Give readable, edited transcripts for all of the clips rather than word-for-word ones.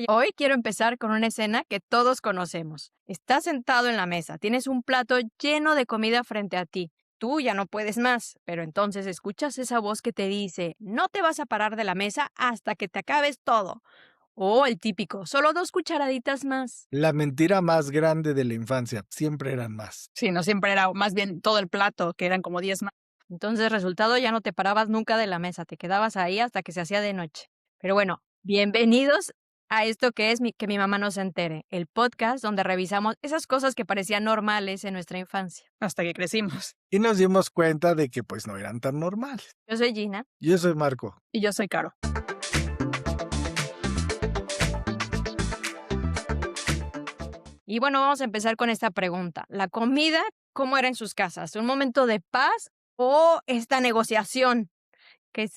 Y hoy quiero empezar con una escena que todos conocemos. Estás sentado en la mesa, tienes un plato lleno de comida frente a ti. Tú ya no puedes más, pero entonces escuchas esa voz que te dice, no te vas a parar de la mesa hasta que te acabes todo. O el típico, solo 2 cucharaditas más. La mentira más grande de la infancia, siempre eran más. Sí, no siempre era más bien todo el plato, que eran como 10 más. Entonces, resultado, ya no te parabas nunca de la mesa, te quedabas ahí hasta que se hacía de noche. Pero bueno, bienvenidos a esto que es que mi mamá no se entere, el podcast donde revisamos esas cosas que parecían normales en nuestra infancia. Hasta que crecimos. Y nos dimos cuenta de que pues no eran tan normales. Yo soy Gina. Yo soy Marco. Y yo soy Caro. Y bueno, vamos a empezar con esta pregunta. ¿La comida cómo era en sus casas? ¿Un momento de paz o esta negociación que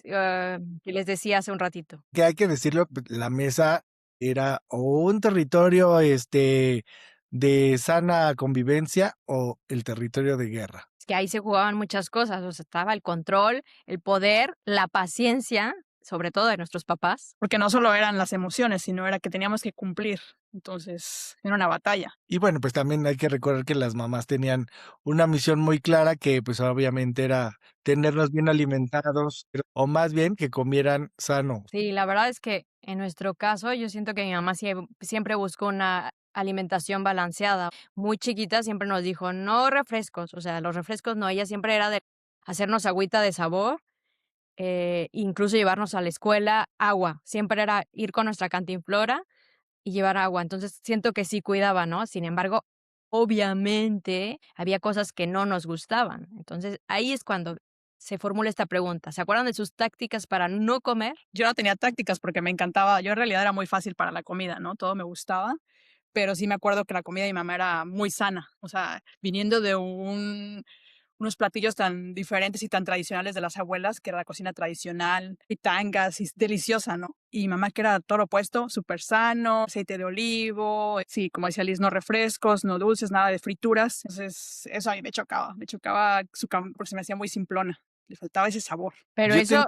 les decía hace un ratito? Que hay que decirlo, la mesa era o un territorio de sana convivencia o el territorio de guerra. Es que ahí se jugaban muchas cosas, o sea, estaba el control, el poder, la paciencia, sobre todo de nuestros papás. Porque no solo eran las emociones, sino era que teníamos que cumplir. Entonces, era una batalla. Y bueno, pues también hay que recordar que las mamás tenían una misión muy clara que pues obviamente era tenernos bien alimentados, o más bien que comieran sano. Sí, la verdad es que en nuestro caso yo siento que mi mamá siempre buscó una alimentación balanceada. Muy chiquita siempre nos dijo, no refrescos, o sea, los refrescos no, ella siempre era de hacernos agüita de sabor, incluso llevarnos a la escuela agua, siempre era ir con nuestra cantinflora y llevar agua, entonces siento que sí cuidaba, ¿no? Sin embargo, obviamente había cosas que no nos gustaban, entonces ahí es cuando se formula esta pregunta. ¿Se acuerdan de sus tácticas para no comer? Yo no tenía tácticas porque me encantaba. Yo en realidad era muy fácil para la comida, ¿no? Todo me gustaba. Pero sí me acuerdo que la comida de mi mamá era muy sana. O sea, viniendo de unos platillos tan diferentes y tan tradicionales de las abuelas, que era la cocina tradicional, fritangas, y deliciosa, ¿no? Y mi mamá, que era todo lo opuesto, súper sano, aceite de olivo, sí, como decía Liz, no refrescos, no dulces, nada de frituras. Entonces, eso a mí me chocaba porque se me hacía muy simplona, le faltaba ese sabor. Pero Yo eso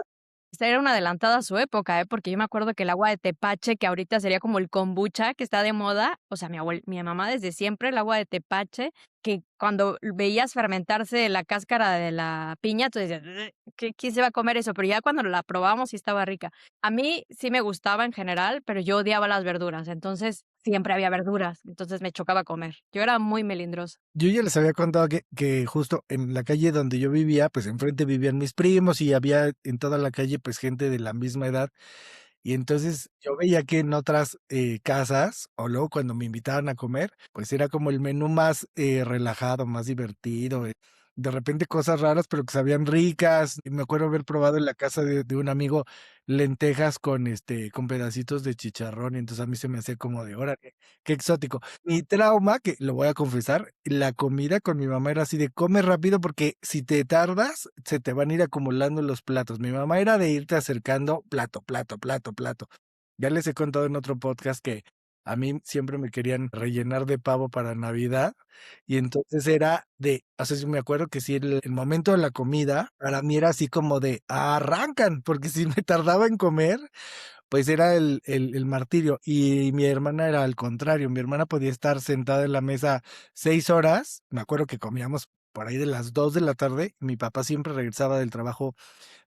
esta era una adelantada a su época, ¿eh? Porque yo me acuerdo que el agua de tepache, que ahorita sería como el kombucha, que está de moda, o sea, mi mamá desde siempre, el agua de tepache, que cuando veías fermentarse la cáscara de la piña, tú decías: "Ugh, ¿quién se va a comer eso?". Pero ya cuando la probamos sí estaba rica. A mí sí me gustaba en general, pero yo odiaba las verduras, entonces siempre había verduras, entonces me chocaba comer. Yo era muy melindrosa. Yo ya les había contado que justo en la calle donde yo vivía, pues enfrente vivían mis primos y había en toda la calle pues gente de la misma edad. Y entonces yo veía que en otras casas, o luego cuando me invitaban a comer, pues era como el menú más relajado, más divertido. De repente cosas raras, pero que sabían ricas. Y me acuerdo haber probado en la casa de un amigo lentejas con pedacitos de chicharrón. Y entonces a mí se me hacía como de, órale, qué exótico. Mi trauma, que lo voy a confesar, la comida con mi mamá era así de come rápido porque si te tardas, se te van a ir acumulando los platos. Mi mamá era de irte acercando plato, plato, plato, plato. Ya les he contado en otro podcast que a mí siempre me querían rellenar de pavo para Navidad y entonces era o sea, sí me acuerdo que sí, el momento de la comida para mí era así como de arrancan, porque si me tardaba en comer, pues era el martirio. Y mi hermana era al contrario, mi hermana podía estar sentada en la mesa 6 horas, me acuerdo que comíamos por ahí de las 2 de la tarde, mi papá siempre regresaba del trabajo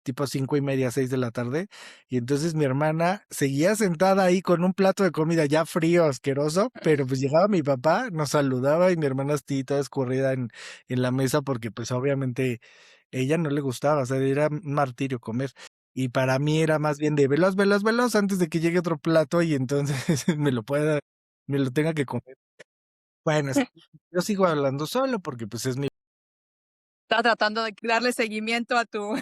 tipo 5:30, 6 de la tarde, y entonces mi hermana seguía sentada ahí con un plato de comida ya frío, asqueroso, pero pues llegaba mi papá, nos saludaba y mi hermana así toda escurrida en la mesa porque pues obviamente ella no le gustaba, o sea, era un martirio comer. Y para mí era más bien de veloz, veloz, veloz antes de que llegue otro plato y entonces me lo tenga que comer. Bueno, yo sigo hablando solo porque pues es mi. Estaba tratando de darle seguimiento a tu...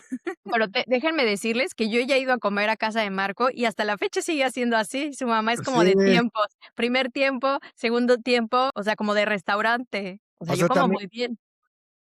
Pero déjenme decirles que yo ya he ido a comer a casa de Marco y hasta la fecha sigue siendo así. Su mamá es como Sí, de tiempos, primer tiempo, segundo tiempo, o sea, como de restaurante. O sea, o yo sea, como también muy bien.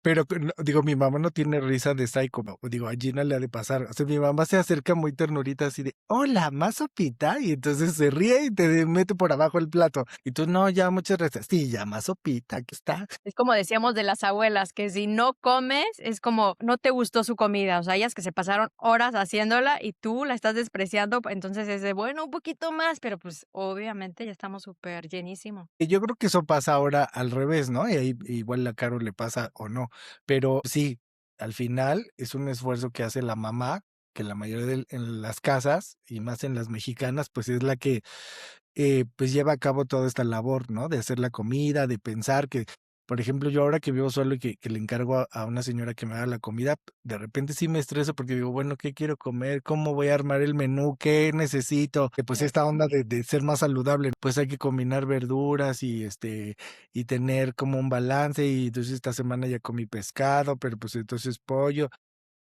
Pero que no digo, mi mamá no tiene risa de psycho, digo, a Gina le ha de pasar. O sea, mi mamá se acerca muy ternurita así de: "Hola, ¿más sopita?". Y entonces se ríe y te mete por abajo el plato. Y tú: "No, ya, muchas gracias". "Sí, ya, más sopita, aquí está". Es como decíamos de las abuelas, que si no comes, es como no te gustó su comida, o sea, ellas que se pasaron horas haciéndola y tú la estás despreciando, entonces es de, bueno, un poquito más, pero, pues, obviamente ya estamos súper llenísimo. Y yo creo que eso pasa ahora al revés, ¿no? Y ahí igual a Caro le pasa o no. Pero sí, al final es un esfuerzo que hace la mamá, que la mayoría en las casas, y más en las mexicanas, pues es la que pues lleva a cabo toda esta labor, ¿no? De hacer la comida, de pensar que, por ejemplo, yo ahora que vivo solo y que le encargo a una señora que me haga la comida, de repente sí me estreso porque digo, bueno, ¿qué quiero comer? ¿Cómo voy a armar el menú? ¿Qué necesito? Que pues esta onda de ser más saludable, pues hay que combinar verduras y y tener como un balance. Y entonces esta semana ya comí pescado, pero pues entonces pollo.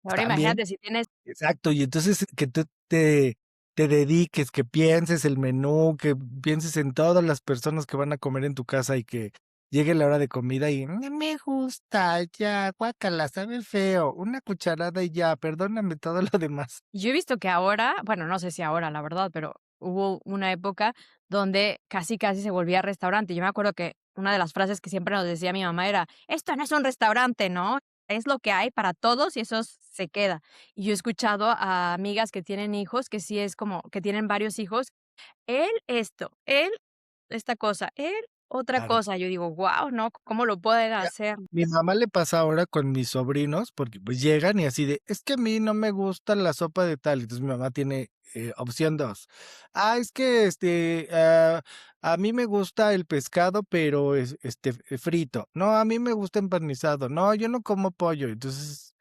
Ahora También. imagínate si tienes Exacto, y entonces que tú te dediques, que pienses el menú, que pienses en todas las personas que van a comer en tu casa y que llegue la hora de comida y no me gusta, ya, guácala, sabe feo, una cucharada y ya, perdóname todo lo demás. yo he visto que ahora, bueno, no sé si ahora, la verdad, pero hubo una época donde casi, casi se volvía restaurante. Yo me acuerdo que una de las frases que siempre nos decía mi mamá era: "Esto no es un restaurante, ¿no? Es lo que hay para todos y eso se queda". Y yo he escuchado a amigas que tienen hijos, que sí es como que tienen varios hijos, él esto, él esta cosa, él otra Claro. cosa. Yo digo: "Guau, ¿no? ¿Cómo lo pueden Ya, hacer?". mi mamá le pasa ahora con mis sobrinos, porque, pues, llegan y así de: "Es que a mí no me gusta la sopa de tal". Entonces, mi mamá tiene, opción 2. "Ah, es que, a mí me gusta el pescado, pero frito. No, a mí me gusta empanizado. No, yo no como pollo". Entonces,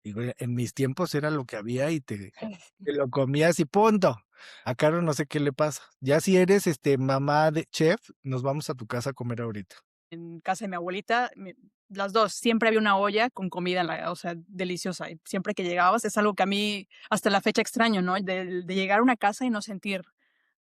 digo, en mis tiempos era lo que había y te lo comías y punto. A Caro no sé qué le pasa. Ya si eres, mamá de chef, nos vamos a tu casa a comer ahorita. En casa de mi abuelita, las 2 siempre había una olla con comida, o sea, deliciosa. Y siempre que llegabas, es algo que a mí hasta la fecha extraño, ¿no? De llegar a una casa y no sentir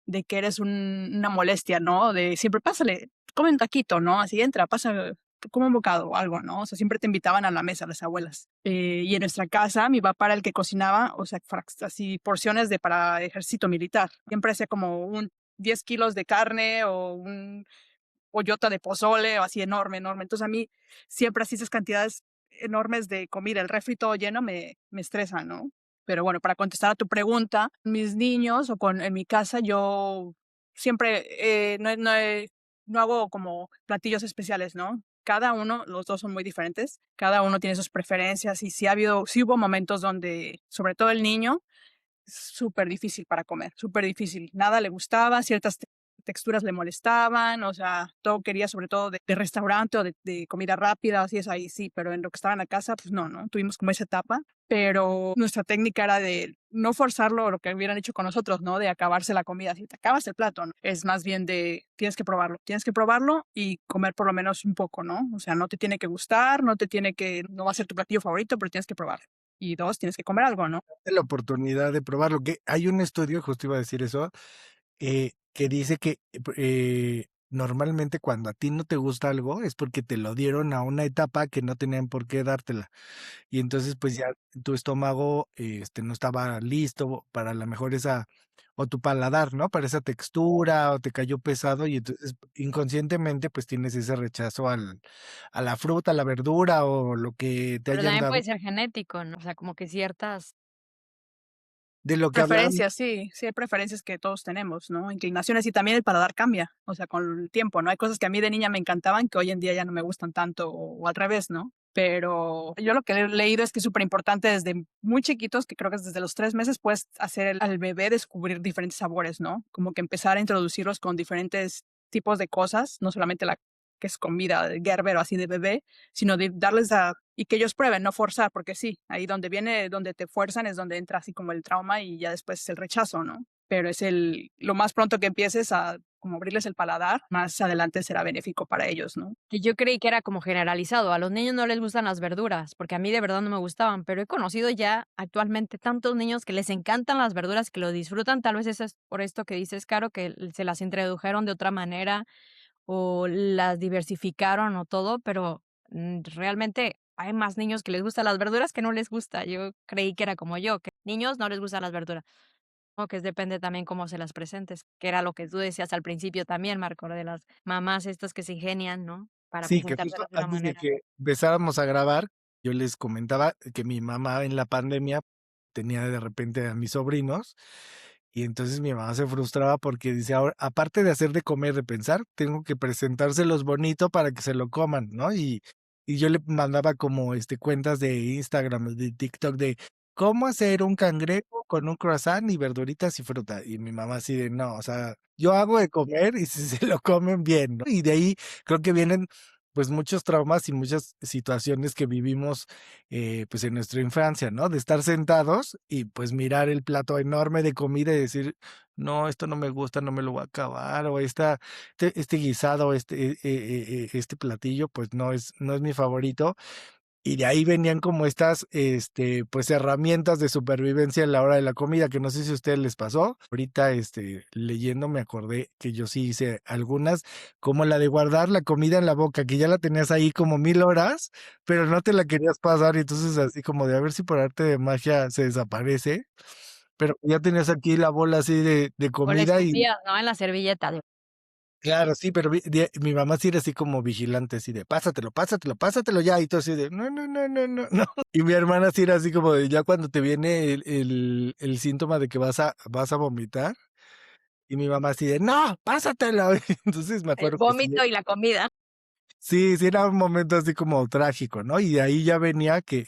de que eres una molestia, ¿no? De siempre pásale, come un taquito, ¿no? Así entra, pasa, come un bocado o algo, ¿no? O sea, siempre te invitaban a la mesa las abuelas. Y en nuestra casa, mi papá era el que cocinaba, o sea, así porciones de para ejército militar. Siempre hacía como un 10 kilos de carne o un ollota de pozole o así enorme, enorme. Entonces, a mí siempre así esas cantidades enormes de comida, el refri todo lleno me estresa, ¿no? Pero bueno, para contestar a tu pregunta, mis niños o en mi casa yo siempre, no hago como platillos especiales, ¿no? Cada uno, los 2 son muy diferentes, cada uno tiene sus preferencias y sí hubo momentos donde, sobre todo el niño, súper difícil para comer, súper difícil. Nada le gustaba, ciertas texturas le molestaban, o sea, todo quería sobre todo de restaurante o de comida rápida, así es ahí sí, pero en lo que estaba en la casa, pues no, ¿no? Tuvimos como esa etapa, pero nuestra técnica era de no forzarlo lo que hubieran hecho con nosotros, ¿no? De acabarse la comida, si te acabas el plato, ¿no? Es más bien de tienes que probarlo y comer por lo menos un poco, ¿no? O sea, no te tiene que gustar, no va a ser tu platillo favorito, pero tienes que probarlo. Y 2 tienes que comer algo, ¿no? La oportunidad de probarlo, que hay un estudio, justo iba a decir eso, que dice que, normalmente cuando a ti no te gusta algo es porque te lo dieron a una etapa que no tenían por qué dártela. Y entonces, pues, ya tu estómago, no estaba listo para a la mejor esa o tu paladar, ¿no? Para esa textura, o te cayó pesado, y entonces, inconscientemente, pues, tienes ese rechazo a la fruta, a la verdura, o lo que te Pero hayan también dado. puede ser genético, ¿no? O sea, como que ciertas De lo que hablábamos. Preferencias, sí, sí hay preferencias que todos tenemos, ¿no? Inclinaciones y también el paladar cambia, o sea, con el tiempo, ¿no? Hay cosas que a mí de niña me encantaban que hoy en día ya no me gustan tanto o al revés, ¿no? Pero yo lo que he leído es que es súper importante desde muy chiquitos, que creo que es desde los 3 meses, puedes hacer al bebé descubrir diferentes sabores, ¿no? Como que empezar a introducirlos con diferentes tipos de cosas, no solamente la que es comida de Gerber o así de bebé, sino de darles a y que ellos prueben, no forzar, porque sí, ahí donde te fuerzan es donde entra así como el trauma y ya después el rechazo, ¿no? Pero es lo más pronto que empieces a como abrirles el paladar, más adelante será benéfico para ellos, ¿no? que yo creí que era como generalizado. A los niños no les gustan las verduras, porque a mí de verdad no me gustaban, pero he conocido ya actualmente tantos niños que les encantan las verduras, que lo disfrutan. Tal vez eso es por esto que dices, Caro, que se las introdujeron de otra manera o las diversificaron o todo, pero realmente hay más niños que les gustan las verduras que no les gusta. Yo creí que era como yo, que niños no les gustan las verduras. O que depende también cómo se las presentes, que era lo que tú decías al principio también, Marco, de las mamás estas que se ingenian, ¿no? Para Sí, que justo presentárselas de una antes de manera. que empezáramos a grabar, yo les comentaba que mi mamá en la pandemia tenía de repente a mis sobrinos y entonces mi mamá se frustraba porque dice, ahora, aparte de hacer de comer, de pensar, tengo que presentárselos bonito para que se lo coman, ¿no? Y yo le mandaba como cuentas de Instagram, de TikTok, de cómo hacer un cangrejo con un croissant y verduritas y fruta. Y mi mamá así de, no, o sea, yo hago de comer y si se lo comen bien, ¿no? Y de ahí creo que vienen pues muchos traumas y muchas situaciones que vivimos pues en nuestra infancia, ¿no? De estar sentados y pues mirar el plato enorme de comida y decir, no, esto no me gusta, no me lo voy a acabar, o este guisado, este platillo, pues no es mi favorito. Y de ahí venían como estas, pues, herramientas de supervivencia a la hora de la comida, que no sé si a ustedes les pasó. Ahorita, leyendo me acordé que yo sí hice algunas, como la de guardar la comida en la boca, que ya la tenías ahí como 1000 horas, pero no te la querías pasar, y entonces así como de a ver si por arte de magia se desaparece, pero ya tenías aquí la bola así de O le comida y escupías, ¿no? En la servilleta de claro, sí, pero mi mamá sí era así como vigilante, así de pásatelo, pásatelo, pásatelo ya, y tú así de no, no, no, no, no, no. Y mi hermana sí era así como de ya cuando te viene el síntoma de que vas a vomitar, y mi mamá así de no, pásatelo. Entonces me el acuerdo que sí, vómito y la comida. sí era un momento así como trágico, ¿no? Y de ahí ya venía que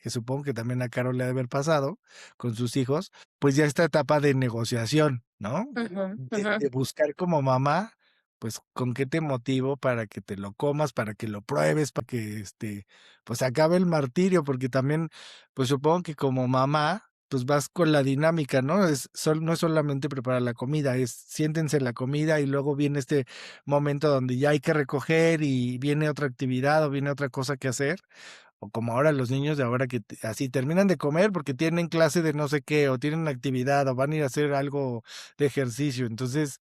supongo que también a Carol le ha de haber pasado con sus hijos, pues ya esta etapa de negociación, ¿no? Ujú, ujú. De buscar como mamá, pues con qué te motivo para que te lo comas, para que lo pruebes, para que pues acabe el martirio, porque también, pues supongo que como mamá, pues vas con la dinámica, ¿no? No es solamente preparar la comida, es siéntense la comida y luego viene este momento donde ya hay que recoger y viene otra actividad o viene otra cosa que hacer, o como ahora los niños de ahora que así terminan de comer porque tienen clase de no sé qué, o tienen actividad, o van a ir a hacer algo de ejercicio. Entonces,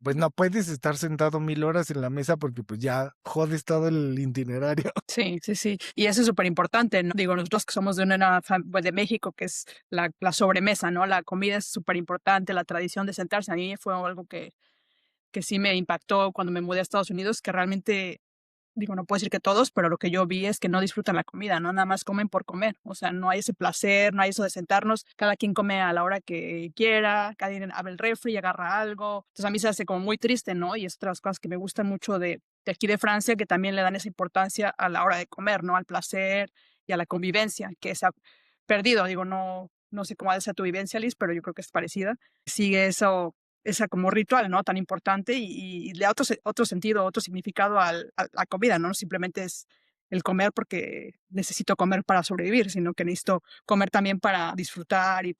pues no puedes estar sentado 1000 horas en la mesa porque pues ya jodes todo el itinerario. Sí, sí, sí. Y eso es súper importante, ¿no? Digo, nosotros que somos de una pues, de México, que es la sobremesa, ¿no? La comida es súper importante, la tradición de sentarse. A mí fue algo que sí me impactó cuando me mudé a Estados Unidos, que realmente digo, no puedo decir que todos, pero lo que yo vi es que no disfrutan la comida, ¿no? Nada más comen por comer. O sea, no hay ese placer, no hay eso de sentarnos. Cada quien come a la hora que quiera, cada quien abre el refri y agarra algo. Entonces a mí se hace como muy triste, ¿no? Y es otra de las cosas que me gustan mucho de aquí de Francia, que también le dan esa importancia a la hora de comer, ¿no? Al placer y a la convivencia, que se ha perdido. Digo, no, no sé cómo ha de ser tu vivencia, Liz, pero yo creo que es parecida. Sigue eso esa como ritual, ¿no? Tan importante y le da otro sentido, otro significado a la comida, ¿no? No simplemente es el comer porque necesito comer para sobrevivir, sino que necesito comer también para disfrutar y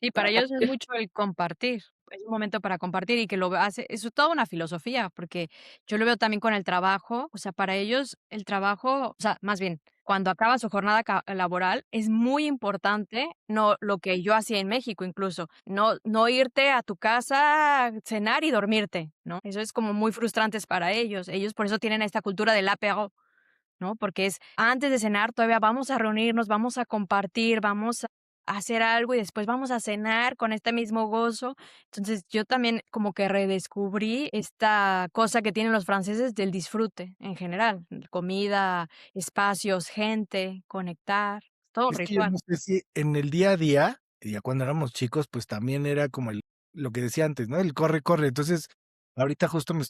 Sí, para para ellos es convivir. mucho el compartir, es un momento para compartir y que lo hace es toda una filosofía, porque yo lo veo también con el trabajo, o sea, para ellos el trabajo, o sea, más bien, cuando acaba su jornada laboral, es muy importante, no lo que yo hacía en México incluso, no irte a tu casa, cenar y dormirte, ¿no? Eso es como muy frustrantes para ellos. Ellos por eso tienen esta cultura del apéro, ¿no? Porque es antes de cenar todavía vamos a reunirnos, vamos a compartir, vamos a hacer algo y después vamos a cenar con este mismo gozo. Entonces, yo también como que redescubrí esta cosa que tienen los franceses del disfrute en general, comida, espacios, gente, conectar, todo Es que yo ritual. no sé si en el día a día, y ya cuando éramos chicos, pues también era como lo que decía antes, ¿no? El corre, corre. Entonces, ahorita justo me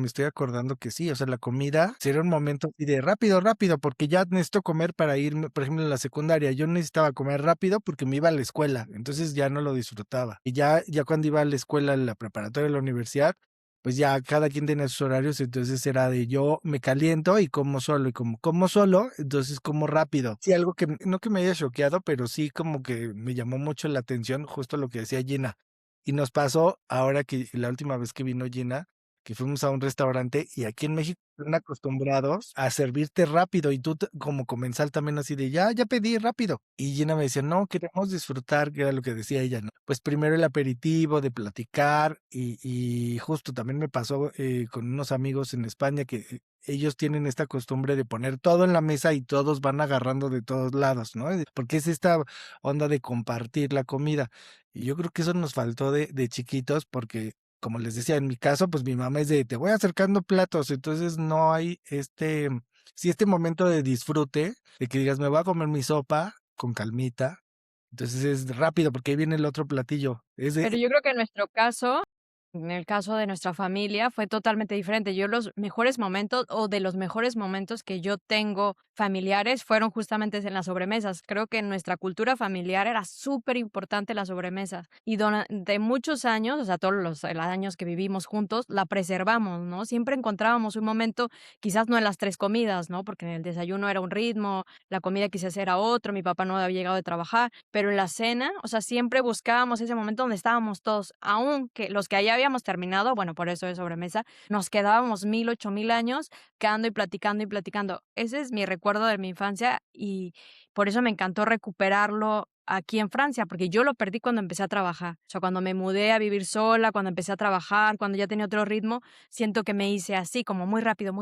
estoy acordando que sí, o sea, la comida sería un momento así de rápido, rápido, porque ya necesito comer para irme, por ejemplo, en la secundaria, yo necesitaba comer rápido porque me iba a la escuela, entonces ya no lo disfrutaba. Y ya cuando iba a la escuela, la preparatoria, la universidad, pues ya cada quien tenía sus horarios, entonces era de yo me caliento y como solo, y como solo, entonces como rápido. Sí, algo que no que me haya choqueado, pero sí como que me llamó mucho la atención, justo lo que decía Gina. Y nos pasó ahora que la última vez que vino Gina, que fuimos a un restaurante y aquí en México están acostumbrados a servirte rápido y tú como comensal también así de ya pedí rápido. Y Gina me decía, no, queremos disfrutar, que era lo que decía ella, ¿no? Pues primero el aperitivo, de platicar y justo también me pasó con unos amigos en España que ellos tienen esta costumbre de poner todo en la mesa y todos van agarrando de todos lados, ¿no? Porque es esta onda de compartir la comida. Y yo creo que eso nos faltó de chiquitos porque, como les decía, en mi caso, pues mi mamá es de, te voy acercando platos, entonces no hay sí, este momento de disfrute, de que digas, me voy a comer mi sopa con calmita, entonces es rápido porque ahí viene el otro platillo. Es Pero de, yo creo que en nuestro caso, en el caso de nuestra familia, fue totalmente diferente. Yo los mejores momentos, o de los mejores momentos que yo tengo familiares, fueron justamente en las sobremesas. Creo que en nuestra cultura familiar era súper importante la sobremesa. Y durante muchos años, o sea, todos los años que vivimos juntos, la preservamos, ¿no? Siempre encontrábamos un momento, quizás no en las 3 comidas, ¿no? Porque en el desayuno era un ritmo, la comida quizás era otro, mi papá no había llegado de trabajar, pero en la cena, o sea, siempre buscábamos ese momento donde estábamos todos, aunque los que ya habíamos terminado, bueno, por eso de sobremesa, nos quedábamos 1000, 8000 años quedando y platicando y platicando. Ese es mi recuerdo de mi infancia y por eso me encantó recuperarlo aquí en Francia, porque yo lo perdí cuando empecé a trabajar. O sea, cuando me mudé a vivir sola, cuando empecé a trabajar, cuando ya tenía otro ritmo, siento que me hice así, como muy rápido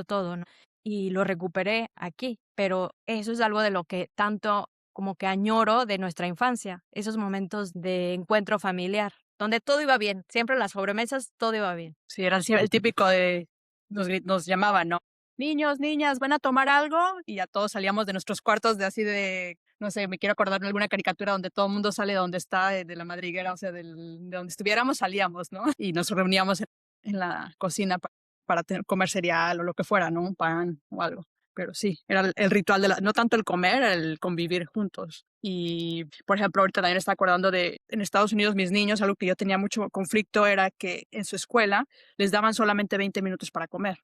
todo, ¿no? Y lo recuperé aquí, pero eso es algo de lo que tanto como que añoro de nuestra infancia, esos momentos de encuentro familiar, donde todo iba bien, siempre en las sobremesas todo iba bien. Sí, era así el típico de nos llamaban, ¿no? Niños, niñas, ¿van a tomar algo? Y ya todos salíamos de nuestros cuartos de así de, no sé, me quiero acordar de alguna caricatura donde todo el mundo sale de donde está, de la madriguera, o sea, de donde estuviéramos salíamos, ¿no? Y nos reuníamos en la cocina para comer cereal o lo que fuera, ¿no? Un pan o algo. Pero sí, era el ritual no tanto el comer, era el convivir juntos. Y, por ejemplo, ahorita también está acordando de, en Estados Unidos, mis niños, algo que yo tenía mucho conflicto era que en su escuela les daban solamente 20 minutos para comer.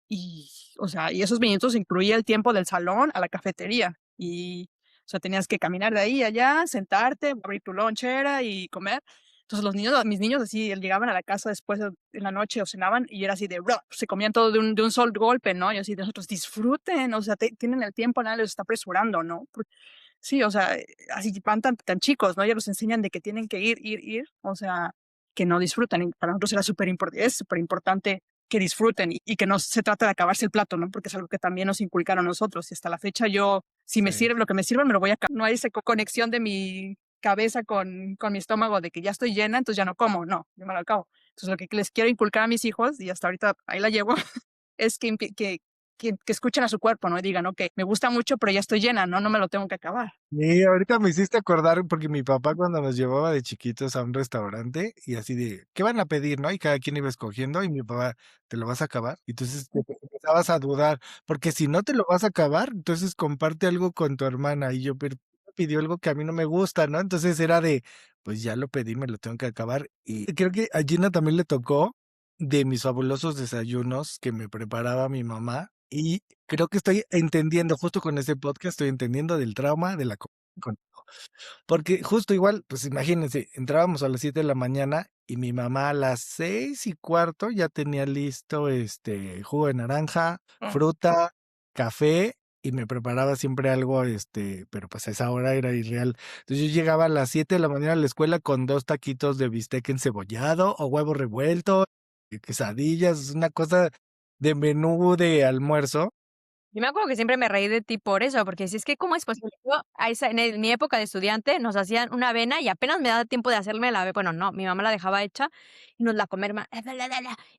Y, o sea, y esos minutos incluía el tiempo del salón a la cafetería. Y, o sea, tenías que caminar de ahí a allá, sentarte, abrir tu lonchera y comer. Entonces los niños, mis niños así llegaban a la casa después en la noche o cenaban y era así de, "Bro", se comían todo de un solo golpe, ¿no? Y así de nosotros disfruten, o sea, tienen el tiempo, nadie los está apresurando, ¿no? Sí, o sea, así van tan chicos, ¿no? Ya los enseñan de que tienen que ir, o sea, que no disfrutan. Y para nosotros era es súper importante que disfruten y que no se trata de acabarse el plato, ¿no? Porque es algo que también nos inculcaron a nosotros. Y hasta la fecha yo, si me sí. sirve lo que me sirve, me lo voy a acabar. No hay esa conexión de mi cabeza con mi estómago de que ya estoy llena, entonces ya no como. No, yo me lo acabo. Entonces lo que les quiero inculcar a mis hijos, y hasta ahorita ahí la llevo, es que escuchen a su cuerpo, ¿no? Y digan, ok, me gusta mucho, pero ya estoy llena, ¿no? No me lo tengo que acabar. Y ahorita me hiciste acordar porque mi papá cuando nos llevaba de chiquitos a un restaurante y así de, ¿qué van a pedir, no? Y cada quien iba escogiendo y mi papá, ¿te lo vas a acabar? Y entonces empezabas a dudar, porque si no te lo vas a acabar, entonces comparte algo con tu hermana. Y yo, pero pidió algo que a mí no me gusta, ¿no? Entonces era de, pues ya lo pedí, me lo tengo que acabar. Y creo que a Gina también le tocó de mis fabulosos desayunos que me preparaba mi mamá. Y creo que estoy entendiendo, justo con ese podcast, estoy entendiendo del trauma de la con porque justo igual, pues imagínense, entrábamos a las 7 de la mañana y mi mamá a las 6:15 ya tenía listo, jugo de naranja, Mm. fruta, café y me preparaba siempre algo, pero pues a esa hora era irreal. Entonces yo llegaba a las 7 de la mañana a la escuela con 2 taquitos de bistec encebollado o huevo revuelto, quesadillas, una cosa de menú de almuerzo. Yo me acuerdo que siempre me reí de ti por eso, porque si es que, ¿cómo es posible? Yo, en mi época de estudiante, nos hacían una avena y apenas me daba tiempo de hacerme la avena. Bueno, no, mi mamá la dejaba hecha y nos la comer.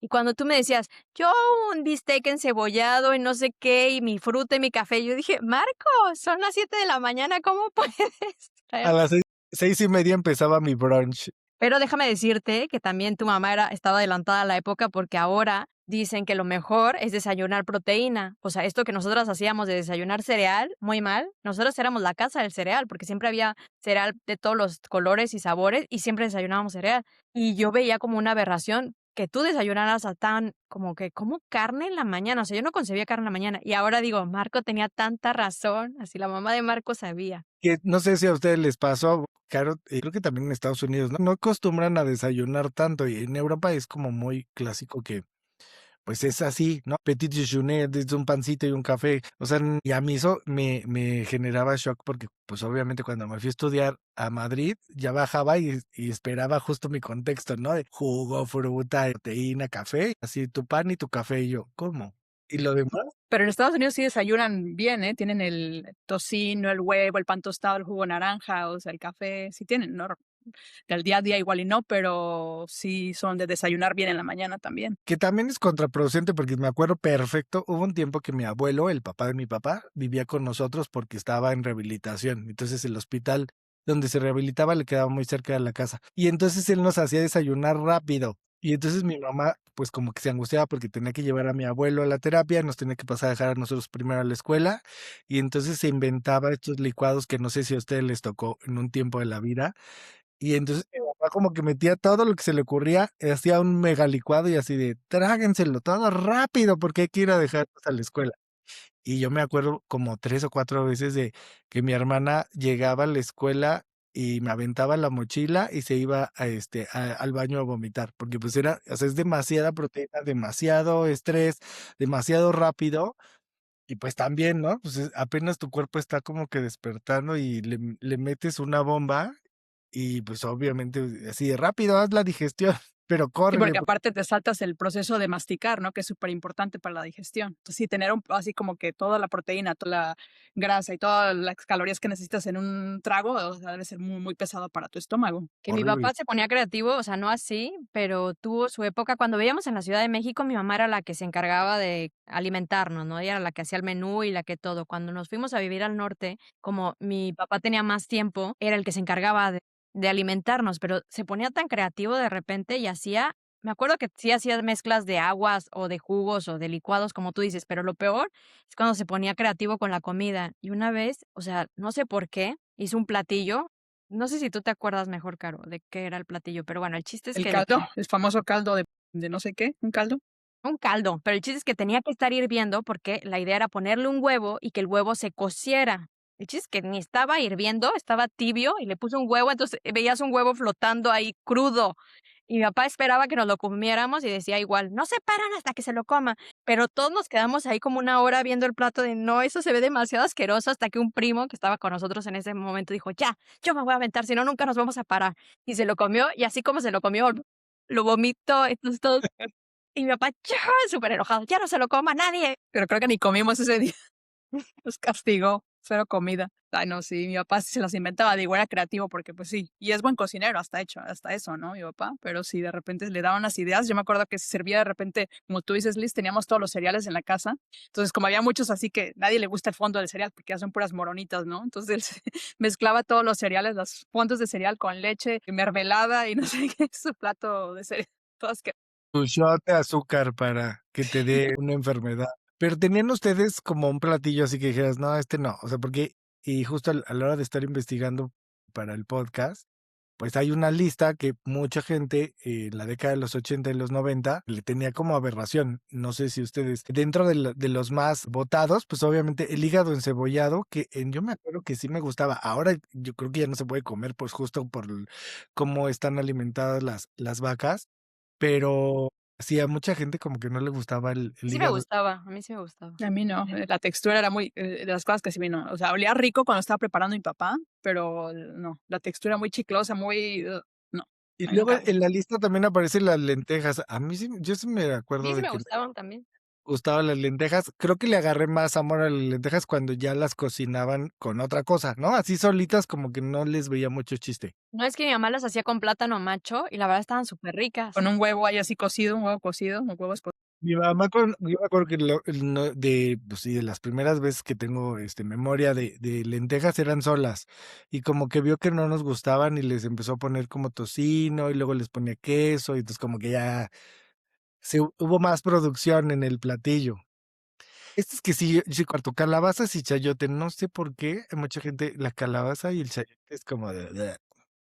Y cuando tú me decías, yo un bistec encebollado y no sé qué, y mi fruta y mi café, yo dije, Marco, son las 7 de la mañana, ¿cómo puedes A traer? las 6:30 empezaba mi brunch. Pero déjame decirte que también tu mamá estaba adelantada a la época porque ahora dicen que lo mejor es desayunar proteína. O sea, esto que nosotros hacíamos de desayunar cereal, muy mal. Nosotros éramos la casa del cereal porque siempre había cereal de todos los colores y sabores y siempre desayunábamos cereal. Y yo veía como una aberración que tú desayunaras a tan como que como carne en la mañana. O sea, yo no concebía carne en la mañana. Y ahora digo, Marco tenía tanta razón. Así la mamá de Marco sabía. Que no sé si a ustedes les pasó, claro, creo que también en Estados Unidos, ¿no? No acostumbran a desayunar tanto y en Europa es como muy clásico que pues es así, ¿no? Petit déjeuner, es un pancito y un café. O sea, y a mí eso me generaba shock porque, pues obviamente cuando me fui a estudiar a Madrid, ya bajaba y esperaba justo mi contexto, ¿no? De jugo, fruta, proteína, café, así tu pan y tu café. Y yo, ¿cómo? ¿Y lo demás? Pero en Estados Unidos sí desayunan bien, ¿eh? Tienen el tocino, el huevo, el pan tostado, el jugo naranja, o sea, el café, sí tienen, ¿no? Del día a día igual y no, pero sí son de desayunar bien en la mañana también. Que también es contraproducente porque me acuerdo perfecto, hubo un tiempo que mi abuelo, el papá de mi papá, vivía con nosotros porque estaba en rehabilitación. Entonces el hospital donde se rehabilitaba le quedaba muy cerca de la casa. Y entonces él nos hacía desayunar rápido. Y entonces mi mamá, pues como que se angustiaba porque tenía que llevar a mi abuelo a la terapia, nos tenía que pasar a dejar a nosotros primero a la escuela. Y entonces se inventaba estos licuados que no sé si a ustedes les tocó en un tiempo de la vida, y entonces mi papá como que metía todo lo que se le ocurría, hacía un mega licuado y así de, tráguenselo todo rápido porque hay que ir a dejarlos a la escuela. Y yo me acuerdo como 3 o 4 veces de que mi hermana llegaba a la escuela y me aventaba la mochila y se iba al baño a vomitar, porque pues era, o sea, es demasiada proteína, demasiado estrés, demasiado rápido. Y pues también, ¿no? Pues apenas tu cuerpo está como que despertando y le metes una bomba y pues obviamente así de rápido, haz la digestión, pero Sí, córrele. porque aparte te saltas el proceso de masticar, ¿no? Que es súper importante para la digestión. Entonces, sí, tener así como que toda la proteína, toda la grasa y todas las calorías que necesitas en un trago, o sea, debe ser muy, muy pesado para tu estómago. Que mi Horrible. papá se ponía creativo, o sea, no así, pero tuvo su época. Cuando vivíamos en la Ciudad de México, mi mamá era la que se encargaba de alimentarnos, ¿no? Ella era la que hacía el menú y la que todo. Cuando nos fuimos a vivir al norte, como mi papá tenía más tiempo, era el que se encargaba de alimentarnos, pero se ponía tan creativo de repente y hacía, me acuerdo que sí hacía mezclas de aguas o de jugos o de licuados, como tú dices, pero lo peor es cuando se ponía creativo con la comida. Y una vez, o sea, no sé por qué, hizo un platillo. No sé si tú te acuerdas mejor, Caro, de qué era el platillo, pero bueno, el chiste es El que caldo, el famoso caldo de no sé qué, un caldo. un caldo, pero el chiste es que tenía que estar hirviendo porque la idea era ponerle un huevo y que el huevo se cociera. El chiste es que ni estaba hirviendo, estaba tibio y le puse un huevo, entonces veías un huevo flotando ahí crudo. Y mi papá esperaba que nos lo comiéramos y decía igual, no se paran hasta que se lo coma. Pero todos nos quedamos ahí como una hora viendo el plato de no, eso se ve demasiado asqueroso, hasta que un primo que estaba con nosotros en ese momento dijo, ya, yo me voy a aventar, si no, nunca nos vamos a parar. Y se lo comió, y así como se lo comió, lo vomitó, entonces todos, y mi papá, ya, súper enojado, ya no se lo coma nadie. Pero creo que ni comimos ese día. Nos castigó, cero comida. Ay, no, sí, mi papá sí se las inventaba, digo, era creativo porque, pues sí, y es buen cocinero, hasta eso, ¿no? Mi papá, pero sí, de repente le daban las ideas. Yo me acuerdo que se servía de repente, como tú dices, Liz, teníamos todos los cereales en la casa. Entonces, como había muchos así que nadie le gusta el fondo del cereal porque ya son puras moronitas, ¿no? Entonces él mezclaba todos los cereales, los fondos de cereal con leche, mermelada y no sé qué, su plato de cereal. Todas que Tu shot de azúcar para que te dé una enfermedad. Pero tenían ustedes como un platillo así que dijeras, no, este no. O sea, porque, y justo a la hora de estar investigando para el podcast, pues hay una lista que mucha gente en la década de los 80 y los 90 le tenía como aberración. No sé si ustedes, dentro de los más votados, pues obviamente el hígado encebollado, que yo me acuerdo que sí me gustaba. Ahora yo creo que ya no se puede comer, pues justo por cómo están alimentadas las vacas, pero sí, a mucha gente como que no le gustaba el Sí me hígado. gustaba, a mí sí me gustaba. a mí no, la textura era muy, de las cosas que sí vino, o sea, olía rico cuando estaba preparando mi papá, pero no, la textura muy chiclosa, muy, no, Y a mí luego nunca. en la lista también aparecen las lentejas. A mí sí, yo sí me Sí, acuerdo sí de me que gustaban también. gustaban las lentejas. Creo que le agarré más amor a las lentejas cuando ya las cocinaban con otra cosa, ¿no? Así solitas como que no les veía mucho chiste. No, es que mi mamá las hacía con plátano macho y la verdad estaban súper ricas. Con un huevo ahí así cocido, un huevo cocido, los huevos Mi mamá yo me acuerdo que pues sí, de las primeras veces que tengo memoria de lentejas eran solas. Y como que vio que no nos gustaban y les empezó a poner como tocino y luego les ponía queso, y entonces como que ya hubo más producción en el platillo. Este es que sí, sí, cuarto, calabazas y chayote, no sé por qué, hay mucha gente, la calabaza y el chayote es como de bleh.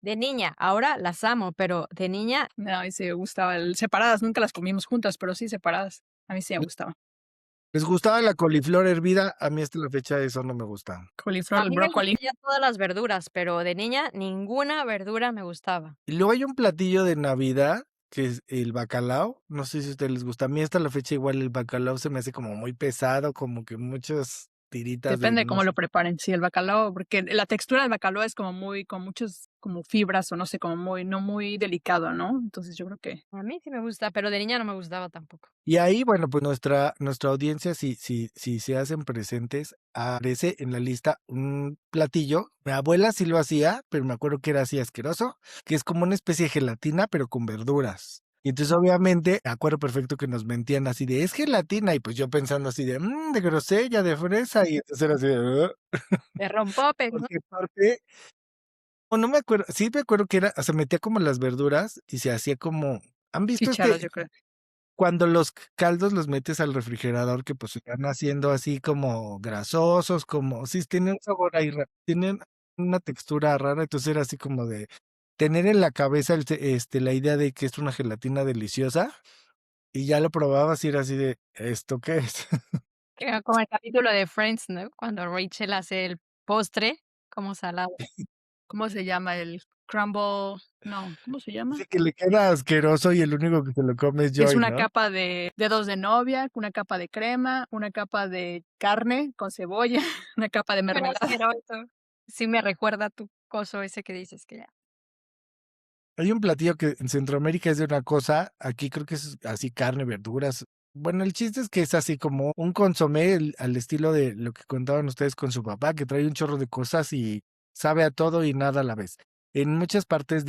De niña, ahora las amo, pero de niña, no, a mí sí me gustaba, separadas, nunca las comimos juntas, pero sí separadas, a mí sí me gustaba. ¿Les gustaba la coliflor hervida? A mí hasta la fecha eso no me gusta. Coliflor, a el mí me brócoli, gustan ya todas las verduras, pero de niña ninguna verdura me gustaba. Y luego hay un platillo de Navidad que es el bacalao. No sé si a ustedes les gusta. A mí hasta la fecha igual el bacalao se me hace como muy pesado, como que muchas tiritas de Depende de no cómo sé. lo preparen. Sí, el bacalao, porque la textura del bacalao es como muy con muchos como fibras, o no sé, como muy no muy delicado, ¿no? Entonces, yo creo que A mí sí me gusta, pero de niña no me gustaba tampoco. Y ahí, bueno, pues nuestra audiencia, si se hacen presentes, aparece en la lista un platillo. Mi abuela sí lo hacía, pero me acuerdo que era así asqueroso, que es como una especie de gelatina, pero con verduras. Y entonces, obviamente, me acuerdo perfecto que nos mentían así de, es gelatina, y pues yo pensando así de, de grosella, de fresa, y entonces era así de, De rompope, ¿no? porque aparte, o no me acuerdo, sí me acuerdo que era, se metía como las verduras y se hacía como, ¿han visto chícharos, yo creo. cuando los caldos los metes al refrigerador, que, pues, se van haciendo así como grasosos, como sí, tienen un sabor ahí tienen una textura rara, entonces era así como de tener en la cabeza la idea de que es una gelatina deliciosa, y ya lo probabas y era así de, ¿esto qué es? Era como el capítulo de Friends, ¿no? Cuando Rachel hace el postre como salado. ¿Cómo se llama? El crumble, no, ¿cómo se llama? Dice que le queda asqueroso y el único que se lo come es Es Joy, una ¿no? capa de dedos de novia, una capa de crema, una capa de carne con cebolla, una capa de Pero mermelada. asqueroso. Sí me recuerda a tu coso ese que dices que ya. Hay un platillo que en Centroamérica es de una cosa, aquí creo que es así carne, verduras. Bueno, el chiste es que es así como un consomé al estilo de lo que contaban ustedes con su papá, que trae un chorro de cosas y sabe a todo y nada a la vez. En muchas partes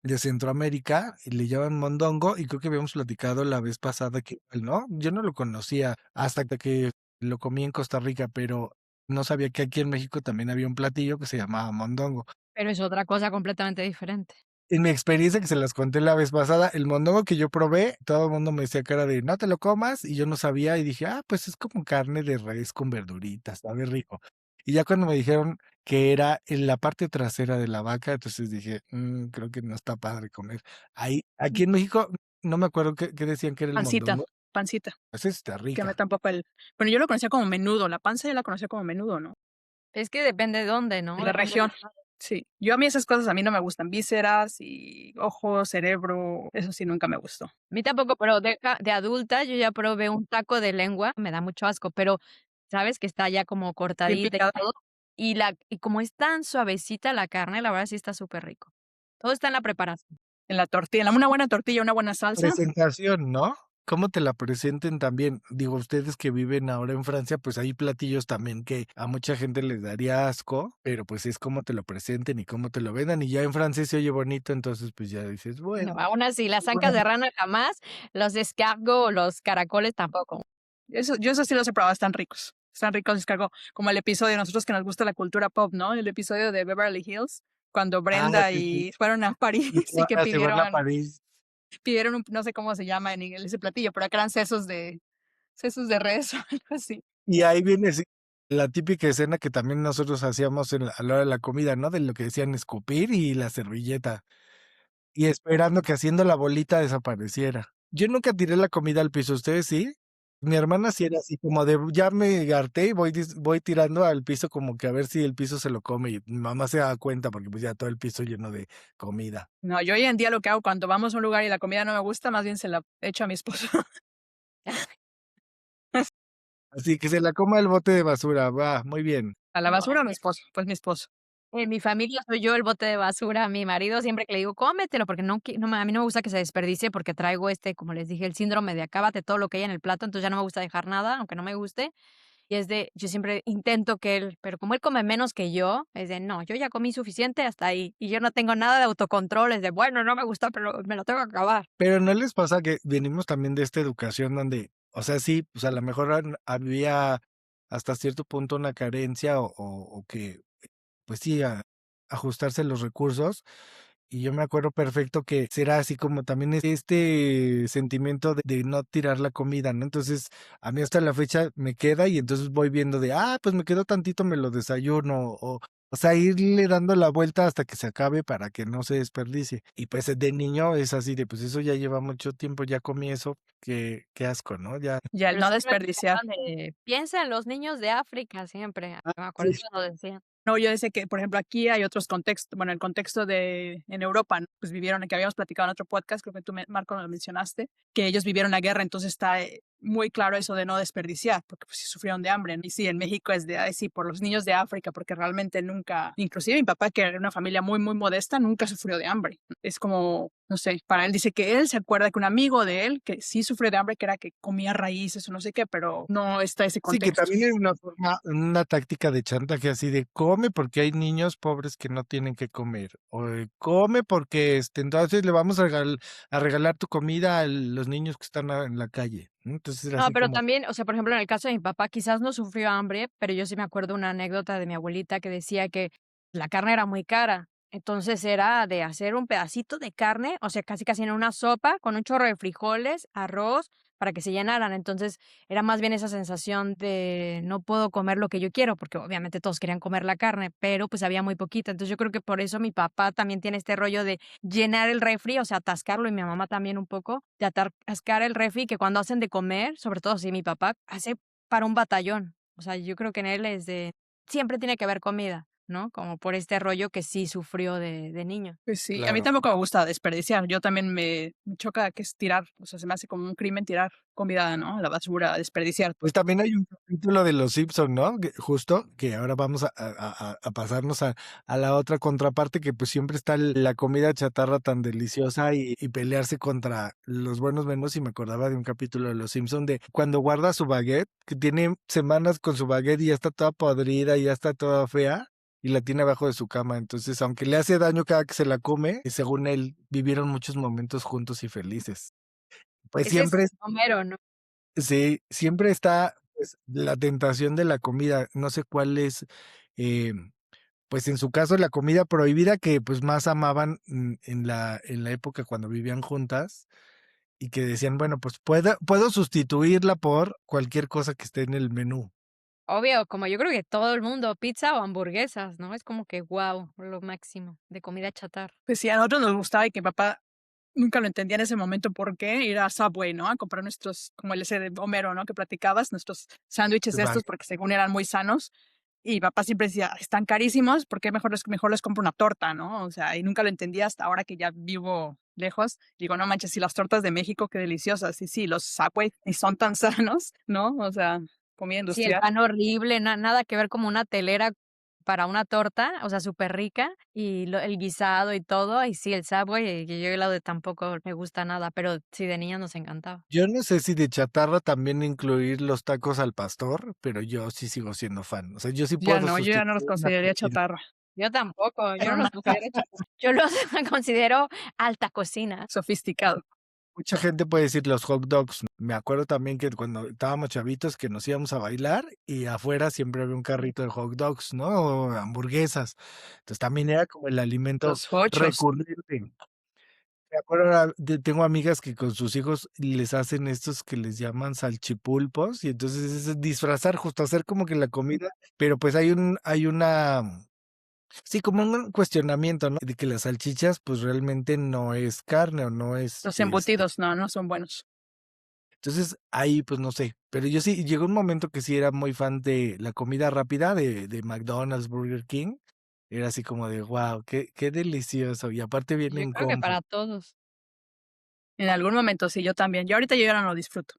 de Centroamérica le llaman mondongo y creo que habíamos platicado la vez pasada que, ¿no? Yo no lo conocía hasta que lo comí en Costa Rica, pero no sabía que aquí en México también había un platillo que se llamaba mondongo. Pero es otra cosa completamente diferente. En mi experiencia que se las conté la vez pasada, el mondongo que yo probé, todo el mundo me decía cara de no te lo comas y yo no sabía y dije, pues es como carne de res con verduritas, sabe rico. Y ya cuando me dijeron que era en la parte trasera de la vaca, entonces dije, creo que no está padre comer. Ahí, aquí en México, no me acuerdo qué decían que era el Pancita, mondongo. pancita, Esa está que me rica. tampoco el bueno, yo lo conocía como menudo, la panza yo la conocía como menudo, ¿no? Es que depende de dónde, De ¿no? la Depende región. Sí, yo a mí esas cosas a mí no me gustan, vísceras y ojos, cerebro, eso sí nunca me gustó. a mí tampoco, pero de adulta yo ya probé un taco de lengua, me da mucho asco, pero sabes que está ya como Bien cortadita y picada todo, y como es tan suavecita la carne, la verdad sí está súper rico. Todo está en la preparación. en la tortilla, una buena tortilla, una buena salsa, Presentación, ¿no? Cómo te la presenten también. Digo, ustedes que viven ahora en Francia, pues hay platillos también que a mucha gente les daría asco, pero pues es cómo te lo presenten y cómo te lo vendan. Y ya en francés se oye bonito, entonces pues ya dices, No, bueno, aún así, las ancas bueno. de rana jamás, los escargots, los caracoles tampoco. eso yo esos sí los he probado, están ricos, descargo como el episodio de nosotros que nos gusta la cultura pop, ¿no? El episodio de Beverly Hills, cuando Ah, Brenda sí, sí. y fueron a París Y y que se van a pidieron París. pidieron un no sé cómo se llama en inglés ese platillo, pero acá eran sesos de res o algo así. Y ahí viene sí, la típica escena que también nosotros hacíamos a la hora de la comida, ¿no? De lo que decían escupir y la servilleta. Y esperando que haciendo la bolita desapareciera. Yo nunca tiré la comida al piso, ¿ustedes sí? Mi hermana sí era así como de, ya me harté y voy tirando al piso como que a ver si el piso se lo come y mi mamá se da cuenta porque pues ya todo el piso lleno de comida. No, yo hoy en día lo que hago cuando vamos a un lugar y la comida no me gusta, más bien se la echo a mi esposo. Así que se la coma el bote de basura, va, muy bien. ¿A la No, basura o mi esposo? Pues mi esposo. en mi familia soy yo el bote de basura, mi marido siempre que le digo: "Cómetelo", porque a mí no me gusta que se desperdicie, porque traigo, como les dije, el síndrome de acábate todo lo que hay en el plato, entonces ya no me gusta dejar nada, aunque no me guste, y yo siempre intento que él pero como él come menos que yo, es de: "No, yo ya comí suficiente, hasta ahí", y yo no tengo nada de autocontrol, es de: "Bueno, no me gusta, pero me lo tengo que acabar". Pero ¿no les pasa que venimos también de esta educación donde, o sea, sí, pues a lo mejor había hasta cierto punto una carencia o que, pues sí, ajustarse los recursos? Y yo me acuerdo perfecto que será así como también este sentimiento de no tirar la comida, ¿no? Entonces, a mí hasta la fecha me queda y entonces voy viendo de, pues me quedó tantito, me lo desayuno, o sea, irle dando la vuelta hasta que se acabe para que no se desperdicie. Y pues de niño es así de, pues eso ya lleva mucho tiempo, ya comí eso, qué asco, ¿no? Ya. Ya el Pero no siempre desperdiciar. trataban de: "Piensa en los niños de África", siempre, Ah, me sí. acuerdo que lo decían. No, yo decía que, por ejemplo, aquí hay otros contextos, bueno, el contexto de en Europa, ¿no? Pues vivieron, que habíamos platicado en otro podcast, creo que tú, Marco, lo mencionaste, que ellos vivieron la guerra, entonces está muy claro eso de no desperdiciar, porque pues sí sufrieron de hambre, ¿no? Y sí, en México es de, ay, sí, por los niños de África, porque realmente nunca, inclusive mi papá, que era una familia muy, muy modesta, nunca sufrió de hambre. Es como, no sé, para él dice que él se acuerda que un amigo de él, que sí sufrió de hambre, que era que comía raíces o no sé qué, pero no está ese Sí, que contexto. también hay una forma, una táctica de chantaje así de come porque hay niños pobres que no tienen que comer, o de come porque entonces le vamos a regalar tu comida a los niños que están en la calle, ¿no? Entonces era No, así pero como también, o sea, por ejemplo, en el caso de mi papá, quizás no sufrió hambre, pero yo sí me acuerdo una anécdota de mi abuelita que decía que la carne era muy cara. Entonces era de hacer un pedacito de carne, o sea, casi casi en una sopa con un chorro de frijoles, arroz, para que se llenaran. Entonces era más bien esa sensación de no puedo comer lo que yo quiero, porque obviamente todos querían comer la carne, pero pues había muy poquita. Entonces yo creo que por eso mi papá también tiene este rollo de llenar el refri, o sea, atascarlo, y mi mamá también un poco, de atascar el refri, que cuando hacen de comer, sobre todo si mi papá hace para un batallón. O sea, yo creo que en él es de siempre tiene que haber comida, ¿no? Como por este rollo que sí sufrió de niño. Pues sí, a mí claro. tampoco me gusta desperdiciar. Yo también me choca que es tirar, o sea, se me hace como un crimen tirar comida, ¿no? A la basura, desperdiciar. Pues también hay un capítulo de Los Simpson, ¿no? Que justo, que ahora vamos a pasarnos a la otra contraparte, que pues siempre está la comida chatarra tan deliciosa y pelearse contra los buenos menús. Y me acordaba de un capítulo de Los Simpson de cuando guarda su baguette, que tiene semanas con su baguette y ya está toda podrida y ya está toda fea. Y la tiene abajo de su cama. Entonces, aunque le hace daño cada que se la come, según él, vivieron muchos momentos juntos y felices. Pues Ese es siempre Homero, ¿no? sí, siempre está, pues, la tentación de la comida. No sé cuál es, pues, en su caso, la comida prohibida que, pues, más amaban, en la época cuando vivían juntas, y que decían: "Bueno, pues, puedo sustituirla por cualquier cosa que esté en el menú". Obvio, como yo creo que todo el mundo, pizza o hamburguesas, ¿no? Es como que guau, lo máximo de comida chatarra. Pues sí, a nosotros nos gustaba y que mi papá nunca lo entendía en ese momento por qué ir a Subway, ¿no? A comprar nuestros, como el ese de Homero, ¿no? Que platicabas, nuestros sándwiches El estos, baguette. porque según eran muy sanos. Y mi papá siempre decía: "Están carísimos, ¿por qué mejor les compro una torta?", ¿no? O sea, y nunca lo entendía hasta ahora que ya vivo lejos. Digo: "No manches, y las tortas de México, qué deliciosas". Y sí, los Subway ni son tan sanos, ¿no? O sea, comida Sí, el industrial. pan horrible, nada que ver como una telera para una torta, o sea, súper rica y el guisado y todo, y sí, el Subway, que yo helado de tampoco me gusta nada, pero sí, de niña nos encantaba. Yo no sé si de chatarra también incluir los tacos al pastor, pero yo sí sigo siendo fan. O sea, yo sí Ya puedo no, yo ya no los sustituir una consideraría comida. chatarra, Yo tampoco, yo para no los nada. considero chatarra. Yo los considero alta cocina. Sofisticado. Mucha gente puede decir los hot dogs. Me acuerdo también que cuando estábamos chavitos que nos íbamos a bailar y afuera siempre había un carrito de hot dogs, ¿no? O hamburguesas. Entonces también era como el alimento Los hochos. recurrente. Me acuerdo, tengo amigas que con sus hijos les hacen estos que les llaman salchipulpos y entonces es disfrazar, justo hacer como que la comida, pero pues hay una, sí, como un cuestionamiento, ¿no? De que las salchichas pues realmente no es carne o no es, Los embutidos, no, no son buenos. entonces, ahí, pues, no sé, pero yo sí llegó un momento que sí era muy fan de la comida rápida de McDonald's, Burger King. Era así como de, guau, qué delicioso, y aparte viene Yo en creo que combo. para todos. En algún momento sí, yo también. Yo ahorita yo ya no lo disfruto.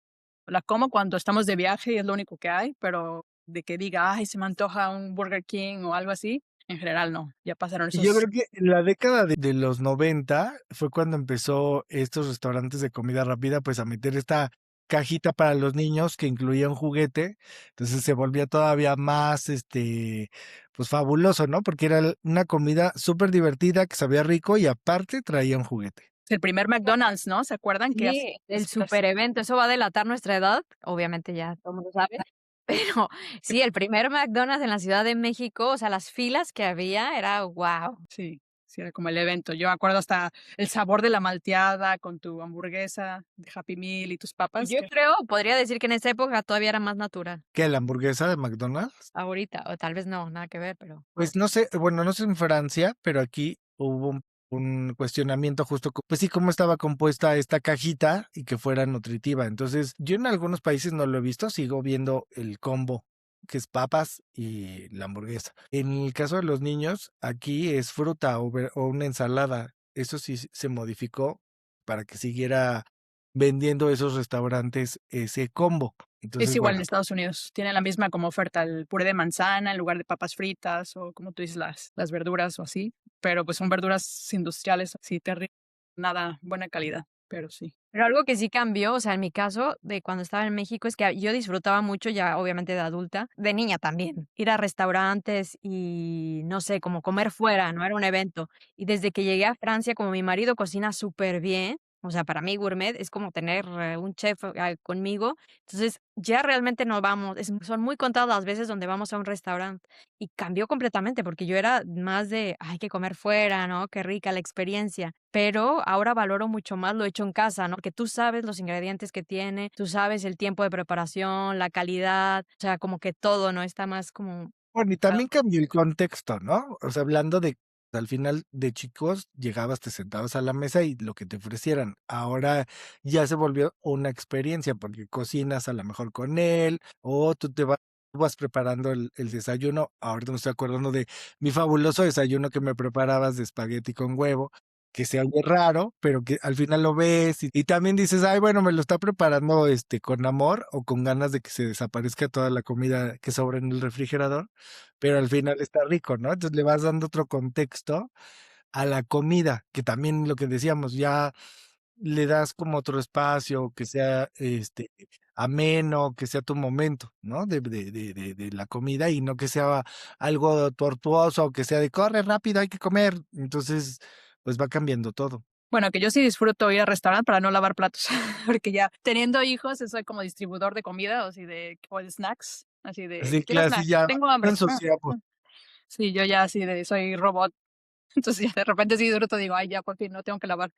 La como cuando estamos de viaje y es lo único que hay, pero de que diga: "Ay, se me antoja un Burger King", o algo así, en general no, ya pasaron Y yo esos. creo que en la década de los 90 fue cuando empezó estos restaurantes de comida rápida, pues, a meter esta cajita para los niños que incluía un juguete. Entonces, se volvía todavía más, pues, fabuloso, ¿no? Porque era una comida súper divertida que sabía rico y aparte traía un juguete. El primer McDonald's, ¿no? ¿Se acuerdan que Sí, el después? super evento, eso va a delatar nuestra edad, obviamente ya todo el mundo sabe, pero sí, el primer McDonald's en la Ciudad de México, o sea, las filas que había era guau. Sí, sí, era como el evento. Yo me acuerdo hasta el sabor de la malteada con tu hamburguesa de Happy Meal y tus Y papas, yo que creo, podría decir que en esa época todavía era más natural, ¿Qué, la hamburguesa de McDonald's? ahorita, o tal vez no, nada que ver, pero Pues no sé, bueno, no sé en Francia, pero aquí hubo un cuestionamiento justo, pues sí, cómo estaba compuesta esta cajita y que fuera nutritiva. Entonces, yo en algunos países no lo he visto, sigo viendo el combo. que es papas y la hamburguesa. En el caso de los niños, aquí es fruta o una ensalada. Eso sí se modificó para que siguiera vendiendo esos restaurantes ese combo. Es Entonces, igual en bueno, Estados Unidos. Tienen la misma como oferta, el puré de manzana en lugar de papas fritas o como tú dices, las verduras o así. Pero pues son verduras industriales, sí, terrible, nada, buena calidad, pero sí. Pero algo que sí cambió, o sea, en mi caso, de cuando estaba en México, es que yo disfrutaba mucho, ya obviamente de adulta, de niña también, ir a restaurantes y, no sé, como comer fuera, ¿no? Era un evento. Y desde que llegué a Francia, como mi marido cocina súper bien, o sea, para mí gourmet es como tener un chef conmigo, entonces ya realmente no vamos, son muy contadas las veces donde vamos a un restaurante y cambió completamente porque yo era más de, hay que comer fuera, ¿no? Qué rica la experiencia. Pero ahora valoro mucho más lo hecho en casa, ¿no? Porque tú sabes los ingredientes que tiene, tú sabes el tiempo de preparación, la calidad, o sea, como que todo, ¿no? Está más como bueno, y también cambió el contexto, ¿no? O sea, hablando de al final de chicos, llegabas, te sentabas a la mesa y lo que te ofrecieran. Ahora ya se volvió una experiencia porque cocinas a lo mejor con él o tú vas preparando el desayuno. Ahorita me estoy acordando de mi fabuloso desayuno que me preparabas de espagueti con huevo, que se oye raro, pero que al final lo ves y también dices, ay, bueno, me lo está preparando con amor o con ganas de que se desaparezca toda la comida que sobra en el refrigerador, pero al final está rico, ¿no? Entonces le vas dando otro contexto a la comida, que también lo que decíamos, ya le das como otro espacio, que sea ameno, que sea tu momento, ¿no? De la comida y no que sea algo tortuoso o que sea de corre rápido, hay que comer. Entonces, pues va cambiando todo. Bueno, que yo sí disfruto ir al restaurante para no lavar platos, porque ya teniendo hijos, soy como distribuidor de comida o de snacks, así de, Así que quiero así snacks, ya tengo hambre. ensuciamos. Sí, yo ya así de, soy robot, entonces ya de repente sí disfruto, digo, ay, ya por fin no tengo que lavar.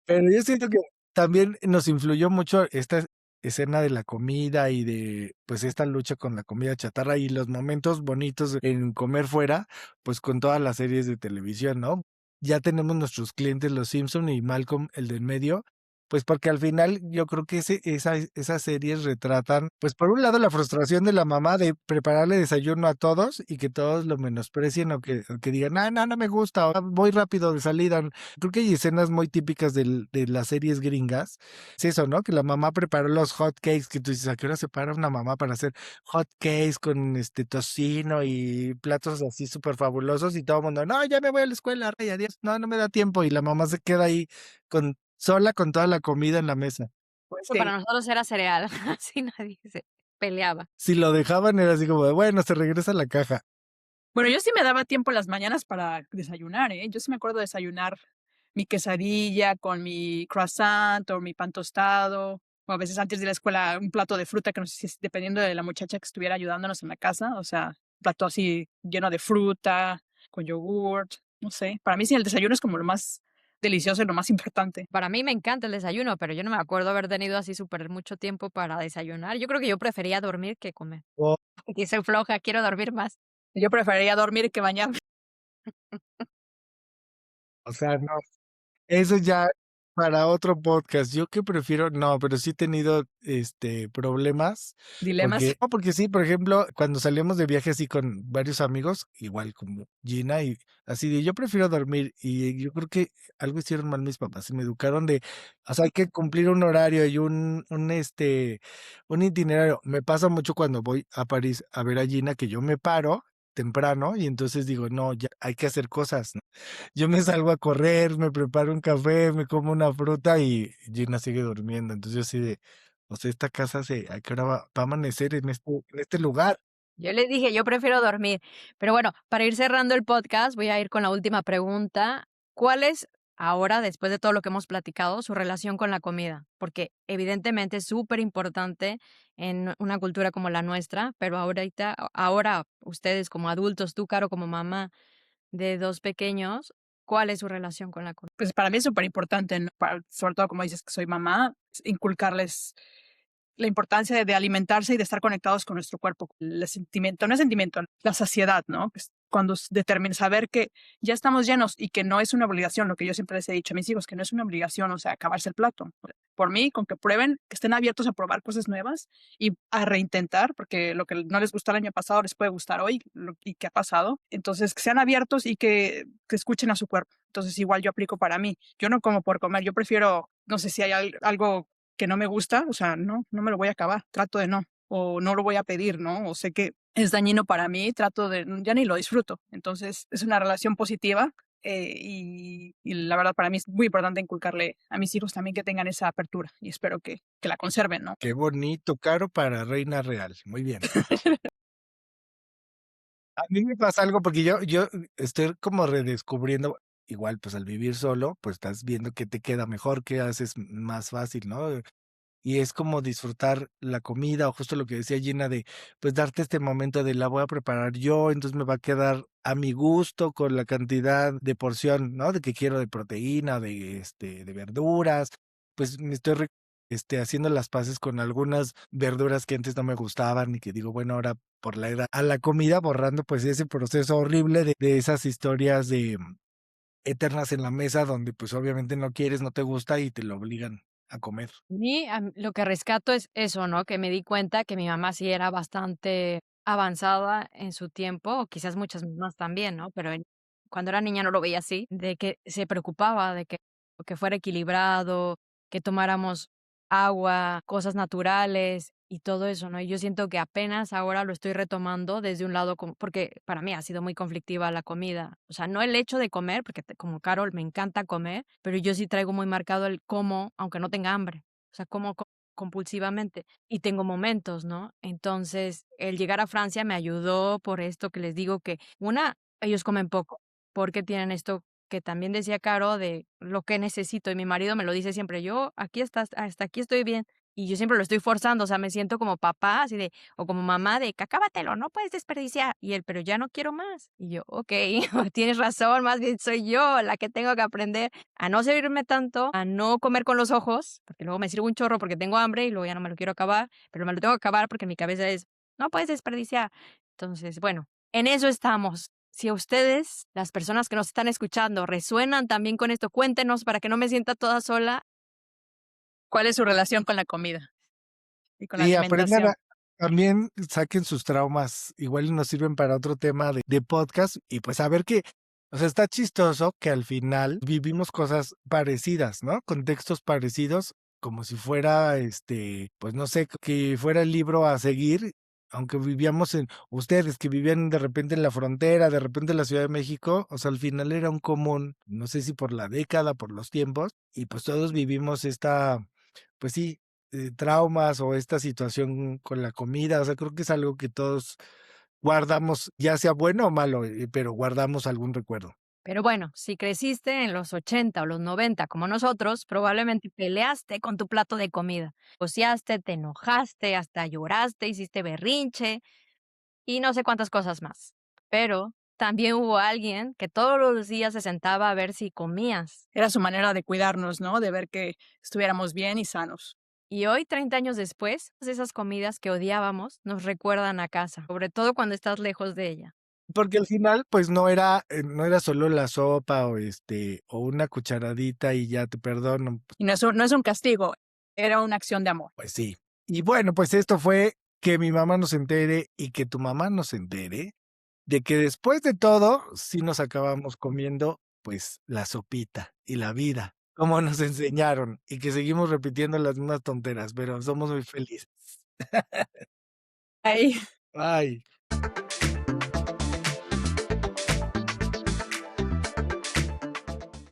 Pero yo siento que también nos influyó mucho esta escena de la comida y de, pues, esta lucha con la comida chatarra y los momentos bonitos en comer fuera, pues, con todas las series de televisión, ¿no? Ya tenemos nuestros clientes, los Simpson y Malcolm, el de en medio, pues, porque al final yo creo que esas series retratan, pues, por un lado, la frustración de la mamá de prepararle desayuno a todos y que todos lo menosprecien o que digan: "Ah, no, no me gusta", o "Ah, voy rápido de salida". Creo que hay escenas muy típicas de las series gringas. Es eso, ¿no? Que la mamá preparó los hot cakes, que tú dices, ¿a qué hora se para una mamá para hacer hot cakes con tocino y platos así súper fabulosos? Y todo el mundo, no, ya me voy a la escuela, rey, adiós. No, no me da tiempo. Y la mamá se queda ahí sola con toda la comida en la mesa. Pues eso para que, nosotros era cereal, así nadie se peleaba. Si lo dejaban era así como de, bueno, se regresa a la caja. bueno, yo sí me daba tiempo en las mañanas para desayunar, ¿eh? Yo sí me acuerdo de desayunar mi quesadilla con mi croissant o mi pan tostado, o a veces antes de la escuela un plato de fruta que no sé si dependiendo de la muchacha que estuviera ayudándonos en la casa, o sea, un plato así lleno de fruta, con yogurt, no sé. Para mí sí el desayuno es como lo más delicioso y lo más importante. Para mí me encanta el desayuno, pero yo no me acuerdo haber tenido así súper mucho tiempo para desayunar. Yo creo que yo prefería dormir que comer. O, Y soy floja, quiero dormir más. Yo preferiría dormir que bañarme. o sea, no. Eso ya para otro podcast. Yo que prefiero, no, pero sí he tenido problemas, Dilemas. porque sí, por ejemplo, cuando salíamos de viaje así con varios amigos, igual como Gina, y así de yo prefiero dormir, y yo creo que algo hicieron mal mis papás, y me educaron de, o sea, hay que cumplir un horario y un itinerario. Me pasa mucho cuando voy a París a ver a Gina, que yo me paro temprano, y entonces digo, no, ya hay que hacer cosas, ¿no? Yo me salgo a correr, me preparo un café, me como una fruta y Gina sigue durmiendo. Entonces yo así de, o sea, esta casa ¿a qué hora va a amanecer en este lugar? Yo les dije, yo prefiero dormir. Pero bueno, para ir cerrando el podcast, voy a ir con la última pregunta. ¿Cuál es ahora, después de todo lo que hemos platicado, su relación con la comida? Porque evidentemente es súper importante en una cultura como la nuestra, pero ahora ustedes como adultos, tú, Caro, como mamá de dos pequeños, ¿cuál es su relación con la comida? Pues para mí es súper importante, ¿no? Sobre todo como dices que soy mamá, inculcarles la importancia de alimentarse y de estar conectados con nuestro cuerpo, el sentimiento, no es sentimiento, la saciedad, ¿no? Pues cuando saber que ya estamos llenos y que no es una obligación, lo que yo siempre les he dicho a mis hijos, que no es una obligación, o sea, acabarse el plato. Por mí, con que prueben, que estén abiertos a probar cosas nuevas y a reintentar, porque lo que no les gustó el año pasado les puede gustar hoy y qué ha pasado. Entonces, que sean abiertos y que escuchen a su cuerpo. Entonces, igual yo aplico para mí. Yo no como por comer, yo prefiero, no sé si hay algo que no me gusta, o sea, no me lo voy a acabar, trato de no, o no lo voy a pedir, ¿no? O sé que es dañino para mí, trato de, ya ni lo disfruto. Entonces, es una relación positiva y la verdad para mí es muy importante inculcarle a mis hijos también que tengan esa apertura y espero que la conserven, ¿no? Qué bonito, Caro para reina real. Muy bien. A mí me pasa algo porque yo estoy como redescubriendo, igual, pues, al vivir solo, pues, estás viendo qué te queda mejor, qué haces más fácil, ¿no? Y es como disfrutar la comida, o justo lo que decía Gina de, pues, darte este momento de la voy a preparar yo, entonces me va a quedar a mi gusto con la cantidad de porción, ¿no? De que quiero de proteína, de verduras, pues, me estoy haciendo las paces con algunas verduras que antes no me gustaban y que digo, bueno, ahora por la edad a la comida, borrando, pues, ese proceso horrible de esas historias de eternas en la mesa donde, pues, obviamente no quieres, no te gusta y te lo obligan a comer. Y lo que rescato es eso, ¿no? Que me di cuenta que mi mamá sí era bastante avanzada en su tiempo, o quizás muchas más también, ¿no? Pero cuando era niña no lo veía así, de que se preocupaba de que fuera equilibrado, que tomáramos agua, cosas naturales y todo eso, ¿no? Y yo siento que apenas ahora lo estoy retomando desde un lado, como, porque para mí ha sido muy conflictiva la comida. O sea, no el hecho de comer, porque como Carol me encanta comer, pero yo sí traigo muy marcado el cómo, aunque no tenga hambre. O sea, como compulsivamente y tengo momentos, ¿no? Entonces, el llegar a Francia me ayudó por esto que les digo que, una, ellos comen poco, porque tienen esto que también decía Caro de lo que necesito y mi marido me lo dice siempre, yo aquí estás, hasta aquí estoy bien. Y yo siempre lo estoy forzando, o sea, me siento como papá, así de, o como mamá de, que acábatelo, no puedes desperdiciar. Y él, pero ya no quiero más. Y yo, ok, tienes razón, más bien soy yo la que tengo que aprender a no servirme tanto, a no comer con los ojos, porque luego me sirvo un chorro porque tengo hambre y luego ya no me lo quiero acabar, pero me lo tengo que acabar porque mi cabeza es, no puedes desperdiciar. Entonces, bueno, en eso estamos. Si a ustedes, las personas que nos están escuchando, resuenan también con esto, cuéntenos para que no me sienta toda sola. ¿Cuál es su relación con la comida y con la Sí, aprendan alimentación? a también saquen sus traumas, igual y nos sirven para otro tema de podcast y, pues, a ver que, o sea, está chistoso que al final vivimos cosas parecidas, ¿no? Contextos parecidos, como si fuera, pues, no sé, que fuera el libro a seguir, aunque vivíamos ustedes que vivían de repente en la frontera, de repente en la Ciudad de México, o sea, al final era un común, no sé si por la década, por los tiempos, y, pues, todos vivimos esta, pues sí, traumas o esta situación con la comida, o sea, creo que es algo que todos guardamos, ya sea bueno o malo, pero guardamos algún recuerdo. Pero bueno, si creciste en los 80 o los 90 como nosotros, probablemente peleaste con tu plato de comida. Ociaste, te enojaste, hasta lloraste, hiciste berrinche y no sé cuántas cosas más. Pero también hubo alguien que todos los días se sentaba a ver si comías. Era su manera de cuidarnos, ¿no? De ver que estuviéramos bien y sanos. Y hoy, 30 años después, esas comidas que odiábamos nos recuerdan a casa, sobre todo cuando estás lejos de ella. Porque al final, pues no era solo la sopa o o una cucharadita y ya te perdono, Y no es un castigo, era una acción de amor. pues sí. Y bueno, pues esto fue que mi mamá nos entere y que tu mamá nos entere de que después de todo, sí nos acabamos comiendo, pues, la sopita y la vida, como nos enseñaron, y que seguimos repitiendo las mismas tonteras, pero somos muy felices. Ahí Ay.